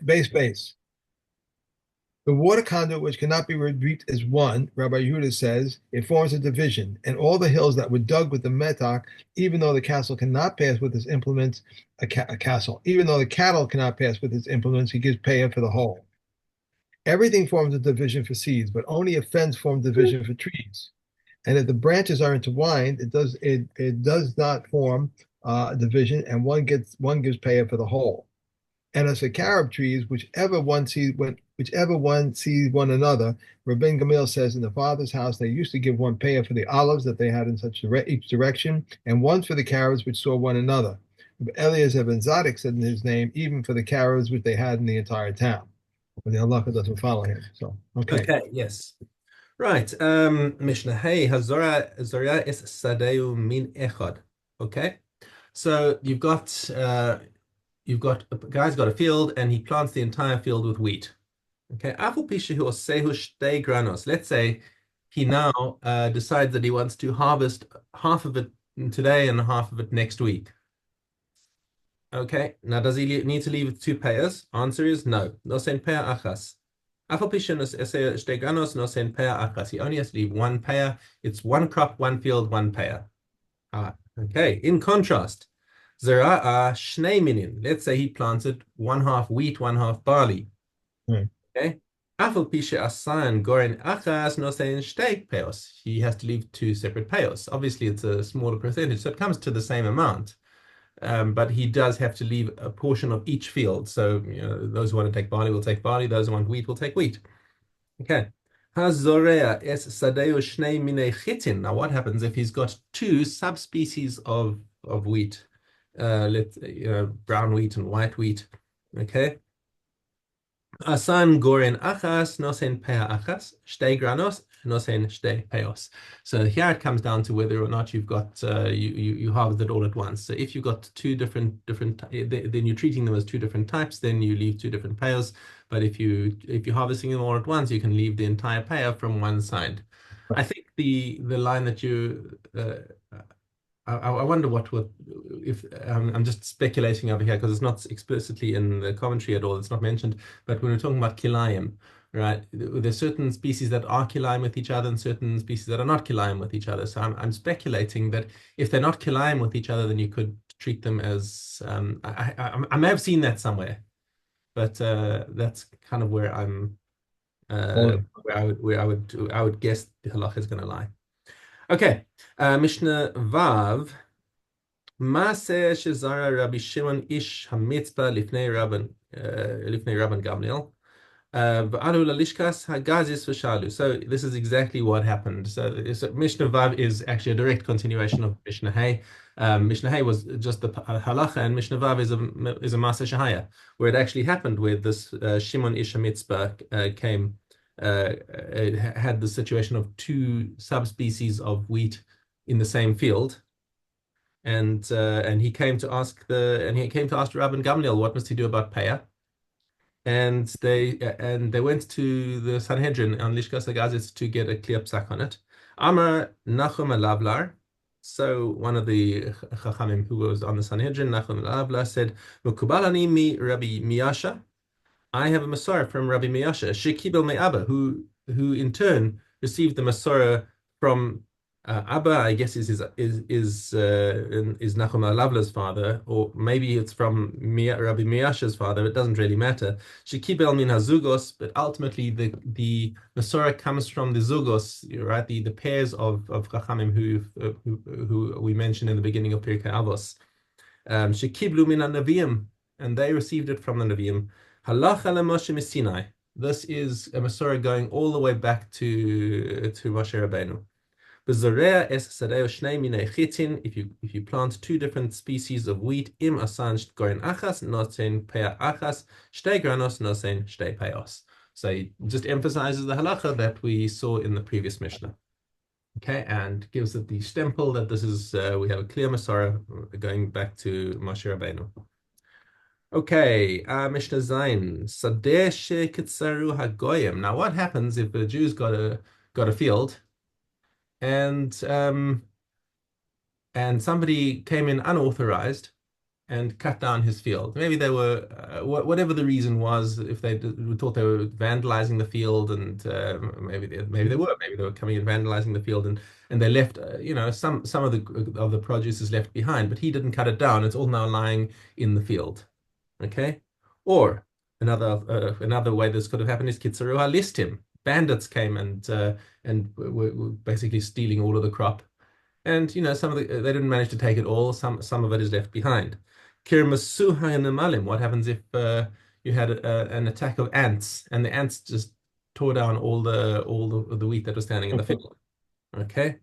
base. The water conduit, which cannot be reaped as one, Rabbi Yehuda says, it forms a division, and all the hills that were dug with the metak, even though the castle cannot pass with its implements, a castle, even though the cattle cannot pass with its implements, he gives Peah for the whole. Everything forms a division for seeds, but only a fence forms division for trees. And if the branches are intertwined, it does not form a division, and one gives Peah for the whole. And as for carob trees, whichever one sees one another, Rabban Gamil says in the father's house they used to give one Peah for the olives that they had in each direction, and one for the carobs which saw one another. Eliezer ben Zadok said in his name, even for the carobs which they had in the entire town. But the halacha doesn't follow him. So okay. Okay, yes. Right. Mishnah. Hey, Hazora is Sadeu min echad. Okay. So you've got a guy's got a field and he plants the entire field with wheat. Okay. Let's say he now decides that he wants to harvest half of it today and half of it next week. Okay. Now, does he need to leave two payers? Answer is no. No sen payer achas. He only has to leave one payer. It's one crop, one field, one payer. Okay. In contrast, Zera'a shnei minin. Let's say he planted one half wheat, one half barley. Right. Okay. Asan goren achas nosein shtei peos. He has to leave two separate peos. Obviously, it's a smaller percentage, so it comes to the same amount. But he does have to leave a portion of each field. So, those who want to take barley will take barley. Those who want wheat will take wheat. Okay. Hazorea es sadeu shnei minei chitin. Now, what happens if he's got two subspecies of wheat? Brown wheat and white wheat. Okay. Asan goren achas nosen peah achas shtei granos nosen shtei peos. So here it comes down to whether or not you've got you harvest it all at once. So if you've got two different then you're treating them as two different types, then you leave two different peos. But if you're harvesting them all at once, you can leave the entire peah from one side. I think the line that you I wonder what if I'm just speculating over here because it's not explicitly in the commentary at all. It's not mentioned. But when we're talking about kilayim, right, there's certain species that are kilayim with each other and certain species that are not kilayim with each other. So I'm speculating that if they're not kilayim with each other, then you could treat them as I may have seen that somewhere, but that's kind of where I'm where I would guess the halacha is going to lie. Okay, Mishnah Vav. Maaseh shezara Rabbi Shimon ish hamitzvah lifnei Rabban Gamliel. V'alu lalishkas hagazis v'shalu. So this is exactly what happened. So Mishnah Vav is actually a direct continuation of Mishnah Hay. Mishnah Hay was just the halacha, and Mishnah Vav is a Maaseh shahaya, where it actually happened, where this Shimon ish hamitzvah came. It had the situation of two subspecies of wheat in the same field, and he came to ask Rabban Gamliel what must he do about Peah, and they went to the Sanhedrin on Lishkas Hagazis to get a clear psak on it. Amar Nachum Alavlar. So one of the Chachamim who was on the Sanhedrin, Nachum Alavlar, said, "Mukubalani mi Rabbi Miyasha." I have a Masorah from Rabbi Miyasha, Shekibel me Abba, who in turn received the Masorah from Abba. I guess is Nachum Alavla's father, or maybe it's from Rabbi Miyasha's father. It doesn't really matter. Shekibel min hazugos, but ultimately the Masorah comes from the zugos, right? The pairs of Chachamim who we mentioned in the beginning of Pirkei Avos. Shekiblu min Neviim, and they received it from the Neviim. Halacha Moshe Sinai. This is a Masorah going all the way back to Moshe Rabbeinu. If you plant two different species of wheat, im asan goren achas nosen peah achas shtei granos nosen shtei peos. So he just emphasizes the halacha that we saw in the previous Mishnah. Okay, and gives it the stempel that this is we have a clear Masorah going back to Moshe Rabbeinu. Okay, Mishnah Zayin. Sadeh shekitzaru hagoyim. Now, what happens if the Jews got a field, and somebody came in unauthorized and cut down his field. Maybe they were, whatever the reason was, if they thought they were vandalizing the field, and maybe they were coming and vandalizing the field, and they left, some of the produce is left behind, but he didn't cut it down. It's all now lying in the field. Okay, or another way this could have happened is Kitsaruha list him. Bandits came and were basically stealing all of the crop, and they didn't manage to take it all. Some of it is left behind. Kirmasuha Namalim. What happens if you had an attack of ants and the ants just tore down all the wheat that was standing in the field? Okay.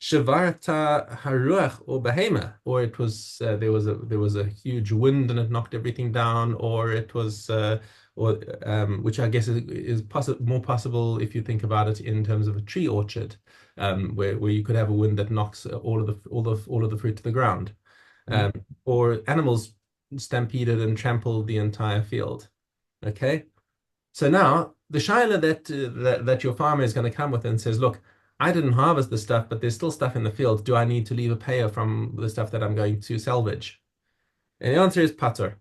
Shavarta Haruach or Bahema, or it was there was a huge wind and it knocked everything down, or it was or which I guess is more possible if you think about it in terms of a tree orchard, where you could have a wind that knocks all of the fruit to the ground, um, or animals stampeded and trampled the entire field. Okay, so now the shaila that your farmer is going to come with and says, look, I didn't harvest the stuff, but there's still stuff in the field. Do I need to leave a payer from the stuff that I'm going to salvage? And the answer is pater.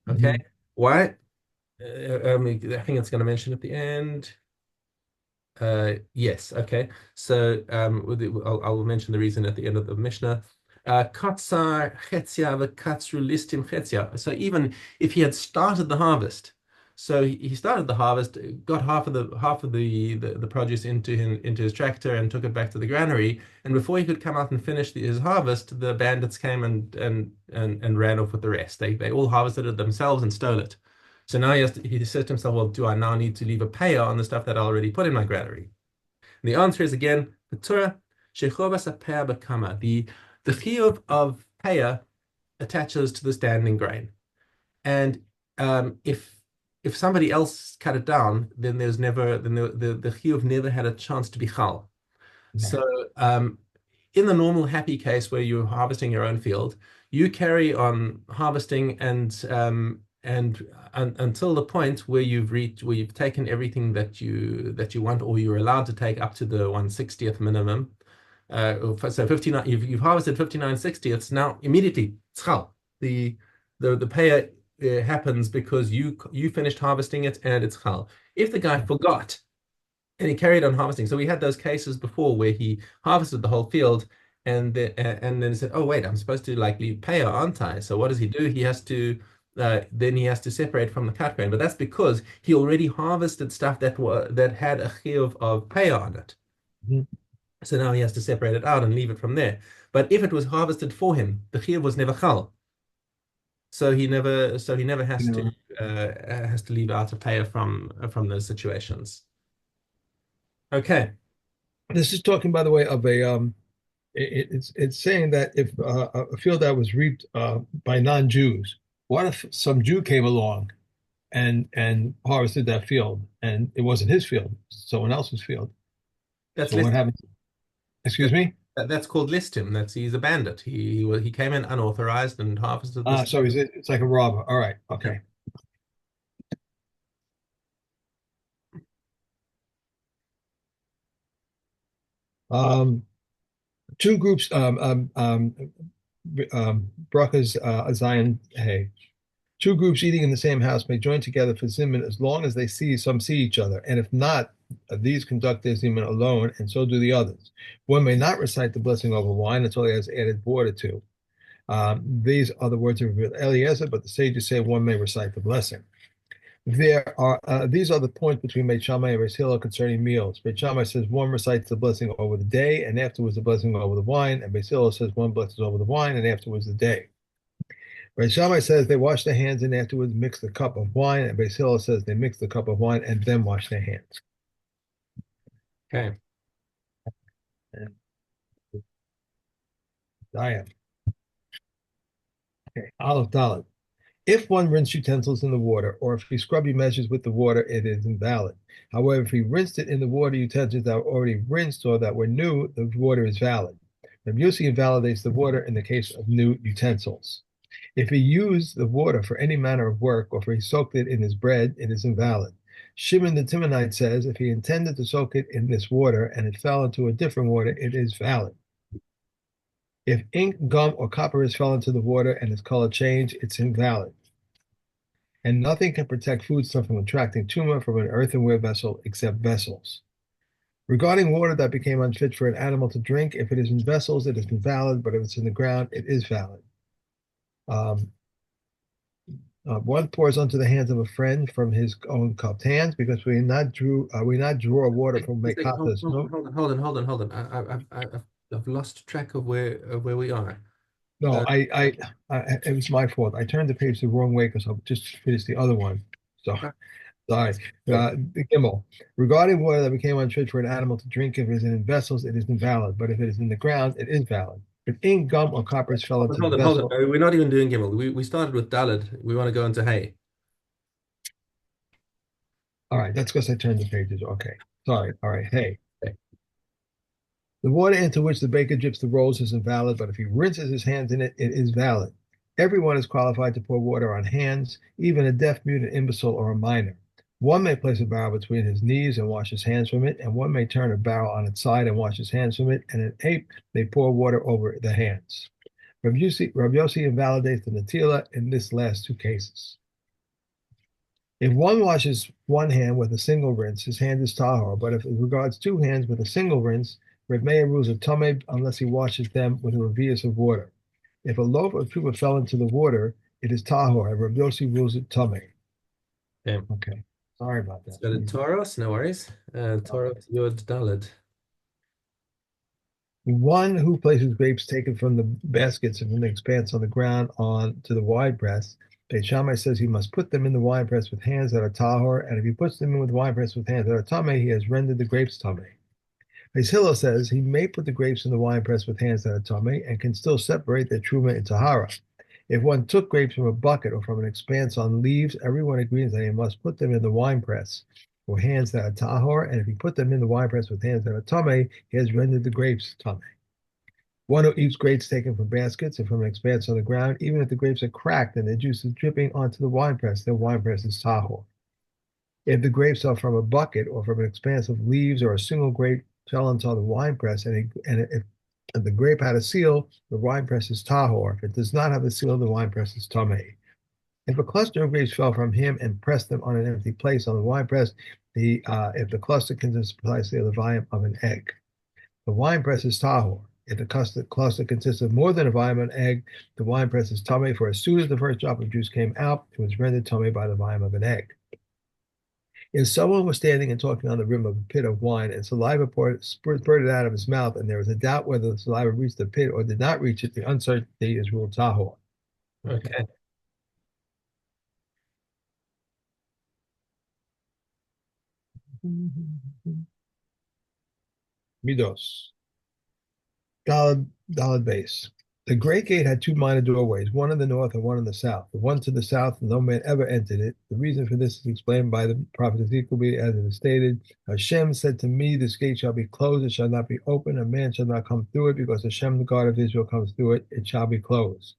Okay. Mhm. Why? I think it's going to mention at the end. Yes, okay. So I'll mention the reason at the end of the Mishnah. Katsar chetzia v'katzru listim chetzia. So even if he had started the harvest, so he started the harvest, got half of the produce into his tractor and took it back to the granary, and before he could come out and finish his harvest, the bandits came and ran off with the rest. They all harvested it themselves and stole it. So now he says to himself, well, do I now need to leave a payer on the stuff that I already put in my granary? And the answer is again, the Torah, Shechovas Peah Bakama. The chiyuv of payer attaches to the standing grain. And if somebody else cut it down, then the chiyuv never had a chance to be chal. Right. So in the normal happy case where you're harvesting your own field, you carry on harvesting and until the point where you've taken everything that you want, or you're allowed to take up to the 1/60th minimum. So 59, you've harvested 59/60ths. Now immediately tzchal, the payer happens because you finished harvesting it and it's chal. If the guy forgot and he carried on harvesting. So we had those cases before where he harvested the whole field and then he said, "Oh wait, I'm supposed to like leave payer, aren't I?" So what does he do? Then he has to separate from the cut grain, but that's because he already harvested stuff that had a chiyuv of payer on it. Mhm. So now he has to separate it out and leave it from there. But if it was harvested for him, the chiyuv was never chal. So he never You know, has to leave out a payer from those situations. Okay. this is talking, by the way, of it's saying that if a field that was reaped by non-Jews, what if some Jew came along and harvested that field and it wasn't his field, someone else's field? That's So what list. happens? Excuse That, me? that's called list him. He's a bandit. He came in unauthorized and harvested this. So it's like a robber. All right. Yeah. Okay. Um, two groups, Brachas, Zion, hey. Two groups eating in the same house may join together for Zimun as long as they see each other, and if not, these conduct their Zimun alone, and so do the others. One may not recite the blessing over wine until he has added water to. These are the words of Eliezer, but the sages say one may recite the blessing. These are the points between Beit Shammai and Beis Hillel concerning meals. Beit Shammai says one recites the blessing over the day, and afterwards the blessing over the wine, and Beis Hillel says one blesses over the wine, and afterwards the day. Beis Shammai says they wash their hands and afterwards mix the cup of wine, and Beis Hillel says they mix the cup of wine and then wash their hands. Okay. And Diane. Okay. Aleph Dalet. If one rinsed utensils in the water, or if he scrubbed measures with the water, it is invalid. However, if he rinsed it in the water, utensils that were already rinsed or that were new, the water is valid. Rabbi Yossi invalidates the water in the case of new utensils. If he used the water for any manner of work, or if he soaked it in his bread, it is invalid. Shimon the Timonite says if he intended to soak it in this water and it fell into a different water, it is valid. If ink, gum, or copper is fell into the water and its color changed, it's invalid. And nothing can protect foodstuff from attracting tumor from an earthenware vessel except vessels. Regarding water that became unfit for an animal to drink, if it is in vessels, it is invalid, but if it's in the ground, it is valid. Um, One pours onto the hands of a friend from his own cupped hands because we not draw water from Hold, Mekatas. hold on, No, hold on, hold on, hold on, hold on. I've lost track of where we are. no, Uh, it was my fault. I turned the page the wrong way because I just finished the other one. So sorry. The Gimel. Regarding water that became unfit for an animal to drink, if it is in vessels, it is invalid. But if it is in the ground, it is valid. If ink, gum, or coppers fell Hold on, into the hold on, hold on. vessel, We're not even doing Gimel. We started with Dalid. We want to go into Hay. all right, that's because I turned the pages. Okay. Sorry. All right. Hey. Okay. The water into which the baker drips the rolls is invalid, but if he rinses his hands in it, it is valid. Everyone is qualified to pour water on hands, even a deaf, mute, an imbecile, or a minor. One may place a barrel between his knees and wash his hands from it, and one may turn a barrel on its side and wash his hands from it, and an ape may pour water over the hands. Rabbi Yossi invalidates the Natila in this last two cases. If one washes one hand with a single rinse, his hand is tahor. But if it regards two hands with a single rinse, Reb Meir rules a tameh unless he washes them with a revius of water. If a loaf of truma fell into the water, it is tahor. And Reb Yossi rules it tameh. Okay. Okay, sorry about Let's that. go to Toros. No worries. Toros Yod Dalid. One who places grapes taken from the baskets and from the expanse on the ground on to the wine press. Beit Shammai says he must put them in the wine press with hands that are tahor, and if he puts them in with the wine press with hands that are tameh, he has rendered the grapes tameh. Beis Hillel says he may put the grapes in the wine press with hands that are tameh and can still separate their truma and tahara. If one took grapes from a bucket or from an expanse on leaves, everyone agrees that he must put them in the wine press with hands that are tahor, and if he put them in the wine press with hands that are tameh, he has rendered the grapes tameh. One who eats grapes taken from baskets and from an expanse on the ground, even if the grapes are cracked and their juice is dripping onto the wine press, their wine press is tahor. If the grapes are from a bucket or from an expanse of leaves or a single grape fell into the wine press, if the grape had a seal, the wine press is tahor. If it does not have a seal, the wine press is tameh. If a cluster of grapes fell from him and pressed them on an empty place on the wine press, if the cluster consists precisely of the volume of an egg, the wine press is tahor. If the cluster consists of more than a volume of an egg, the wine press is tameh. For as soon as the first drop of juice came out, it was rendered tameh by the volume of an egg. If someone was standing and talking on the rim of a pit of wine, and saliva spurted out of his mouth, and there was a doubt whether the saliva reached the pit or did not reach it, the uncertainty is ruled tahor. Okay. Okay. Midos. Dalad base. The great gate had two minor doorways, one in the north and one in the south. The one to the south, no man ever entered it. The reason for this is explained by the prophet Ezekiel, as it is stated, Hashem said to me, this gate shall be closed, it shall not be open, a man shall not come through it, because Hashem, the God of Israel, comes through it, it shall be closed.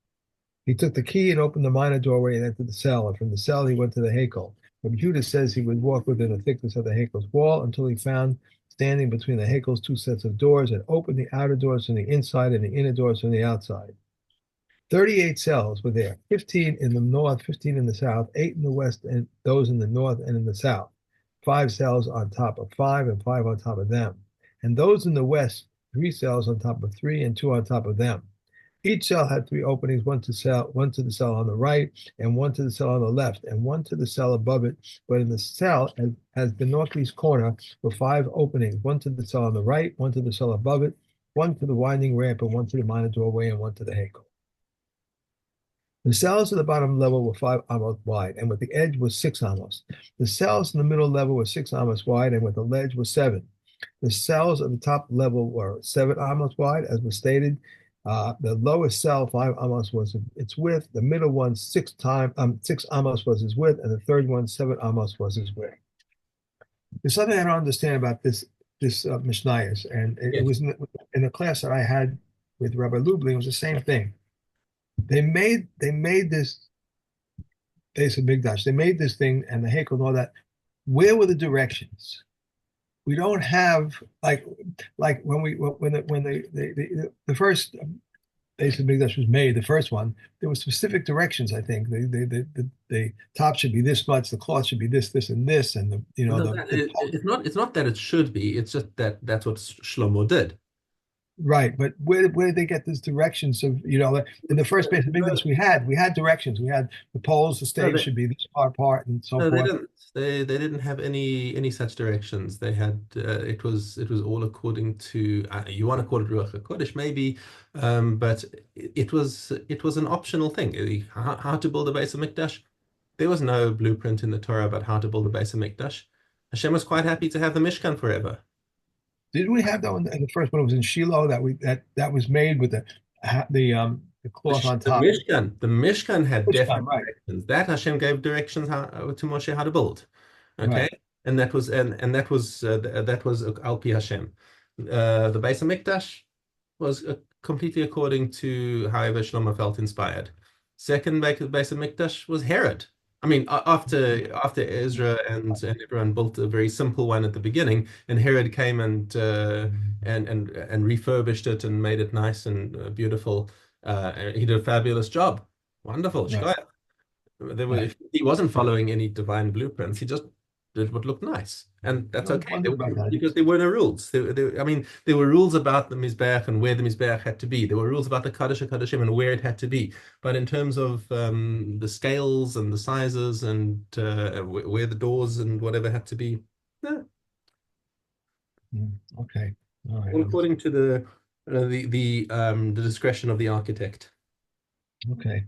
He took the key and opened the minor doorway and entered the cell, and from the cell he went to the Hakel. But Judah says he would walk within the thickness of the Hakel's wall until he found standing between the Hakel's two sets of doors and opened the outer doors from the inside and the inner doors from the outside. 38 cells were there, 15 in the north, 15 in the south, 8 in the west, and those in the north and in the south. 5 cells on top of 5 and 5 on top of them. And those in the west, 3 cells on top of 3 and 2 on top of them. Each cell had 3 openings, one to the cell on the right, and one to the cell on the left, and one to the cell above it. But in the cell, as the northeast corner, were 5 openings, one to the cell on the right, one to the cell above it, one to the winding ramp, and one to the minor doorway, and one to the Hakel. The cells at the bottom level were 5 amos wide, and with the edge was 6 amos. The cells in the middle level were 6 amos wide, and with the ledge was 7. The cells at the top level were 7 amos wide, as was stated. The lowest cell, 5 amos, was its width. The middle one, 6 amos was its width, and the third one, 7 amos was its width. There's something I don't understand about this Mishnayos, and it Yes. was in the class that I had with Rabbi Lublin. It was the same thing. They made this base of Migdash. They made this thing and the Hakel and all that. Where were the directions? We don't have like when the first base of Mikdash was made, the first one, there were specific directions. I think the top should be this much, the cloth should be this, this, and this, and No, the it's not that it should be. It's just that that's what Shlomo did. right. But where did they get these directions of in the first base of Mikdash we had directions. We had the poles, the No, stage should be this far apart, and so no, they forth. didn't. They didn't have any such directions. They had it was all according to you want to call it Ruach HaKodesh maybe, but it was an optional thing. How to build a base of Mikdash. There was no blueprint in the Torah about how to build a base of Mikdash. Hashem was quite happy to have the Mishkan forever. Did we have that one? The first one was in Shiloh that was made with the cloth on top. The Mishkan had Which time, definite right? directions. That Hashem gave directions to Moshe how to build. Okay, Right. and that was Al Pi Hashem. The Beis Hamikdash was completely according to however Shlomo felt inspired. Second Beis Hamikdash was Herod. I mean, after Ezra and everyone built a very simple one at the beginning, and Herod came and refurbished it and made it nice and beautiful. He did a fabulous job. Wonderful. Right. Shkoyach. Right. He wasn't following any divine blueprints. He just did what looked nice, and that's I okay. wonder about that. Because there were no rules. I mean, there were rules about the mizbeach and where the mizbeach had to be. There were rules about the kaddish kadashim and where it had to be. But in terms of the scales and the sizes and where the doors and whatever had to be, no, Okay. All right. all according to the discretion of the architect. Okay.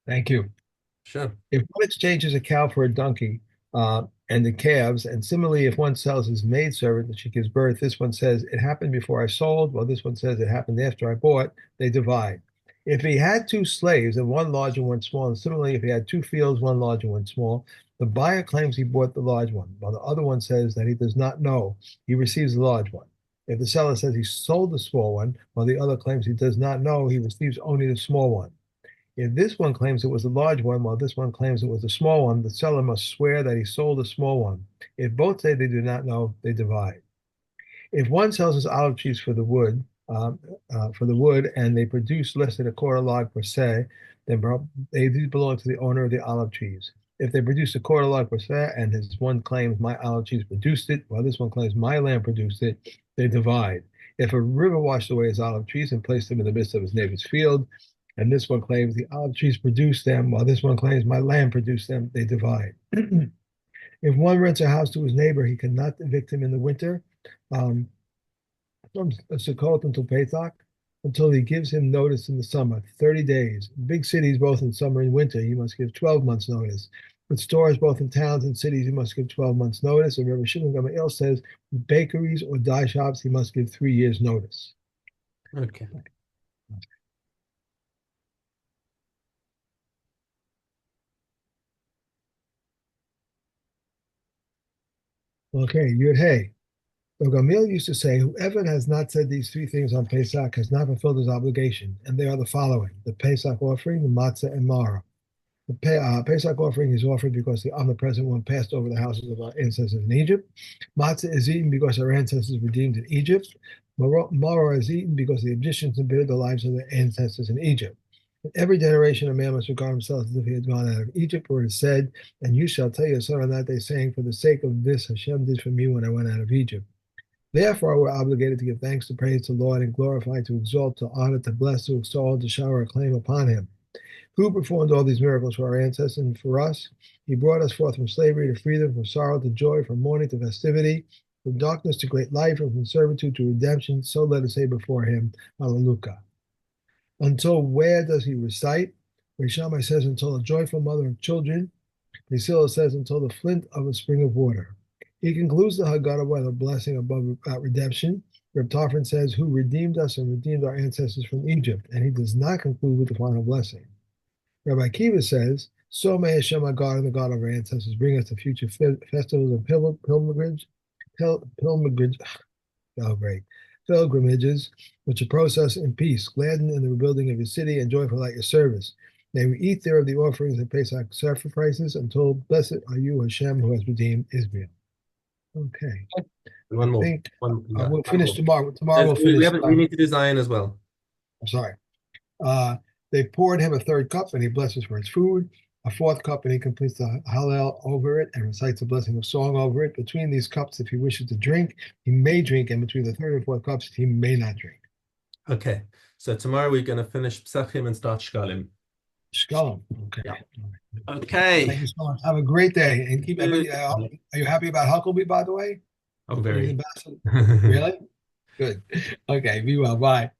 Thank you. Sure. If one exchanges a cow for a donkey, and the calves, and similarly, if one sells his maidservant and she gives birth, this one says it happened before I sold, while this one says it happened after I bought, they divide. If he had two slaves, and one large and one small, and similarly, if he had two fields, one large and one small, the buyer claims he bought the large one, while the other one says that he does not know, he receives the large one. If the seller says he sold the small one, while the other claims he does not know, he receives only the small one. If this one claims it was a large one, while this one claims it was a small one, the seller must swear that he sold the small one. If both say they do not know, they divide. If one sells his olive trees for the wood, and they produce less than a quarter log per se, then they belong to the owner of the olive trees. If they produce a quarter log per se, and his one claims my olive trees produced it, while this one claims my land produced it, they divide. If a river washed away his olive trees and placed them in the midst of his neighbor's field, and this one claims the olive trees produced them, while this one claims my land produced them, they divide. If one rents a house to his neighbor, he cannot evict him in the winter. Um, from Sukkot until Pesach, until he gives him notice in the summer, 30 days. In big cities, both in summer and winter, he must give 12 months notice. With stores both in towns and cities, he must give 12 months notice. And Rabbi Shimon Gamaliel says, with bakeries or dye shops, he must give 3 years notice. Okay. Okay, Yud Hey. So Gamil used to say, whoever has not said these three things on Pesach has not fulfilled his obligation, and they are the following: the Pesach offering, the matzah, and maror. The Pesach offering is offered because the omnipresent one passed over the houses of our ancestors in Egypt. Matzah is eaten because our ancestors redeemed in Egypt. Maror is eaten because the Egyptians embittered the lives of their ancestors in Egypt. In every generation, a man must regard himself as if he had gone out of Egypt, for it is said, and you shall tell your son on that day, saying, for the sake of this Hashem did for me when I went out of Egypt. Therefore, we're obligated to give thanks, to praise the Lord, and glorify, to exalt, to honor, to bless, to extol, to shower a claim upon him. Who performed all these miracles for our ancestors and for us? He brought us forth from slavery to freedom, from sorrow to joy, from mourning to festivity, from darkness to great light, and from servitude to redemption. So let us say before him, Hallelujah. Until where does he recite? Rishamai says, until a joyful mother of children. Priscilla says, until the flint of a spring of water. He concludes the Haggadah with a blessing about redemption. Reb Tarfon says, who redeemed us and redeemed our ancestors from Egypt. And he does not conclude with the final blessing. Rabbi Akiva says, so may Hashem, our God and the God of our ancestors, bring us to future festivals and pilgrimages, which approach us in peace, gladden in the rebuilding of your city, and joyful at your service. May we eat there of the offerings and Pesach sacrifices until blessed are you, Hashem, who has redeemed Israel. Okay. One I more. think One we'll more. finish tomorrow. Tomorrow we'll We finish. we need to design as well. I'm sorry. Uh, they poured him a third cup, and he blesses for his food. A fourth cup, and he completes the Hallel over it and recites a blessing of song over it. Between these cups, if he wishes to drink, he may drink, and between the third and fourth cups, he may not drink. Okay, so tomorrow we're going to finish Psachim and start Shkalim. Shalom. Okay. Yeah. Okay. Thank you so much. Have a great day, and keep. Are you happy about Huckabee, by the way? Oh, He's very. ambassador. Really? Good. Okay. Be well. Bye.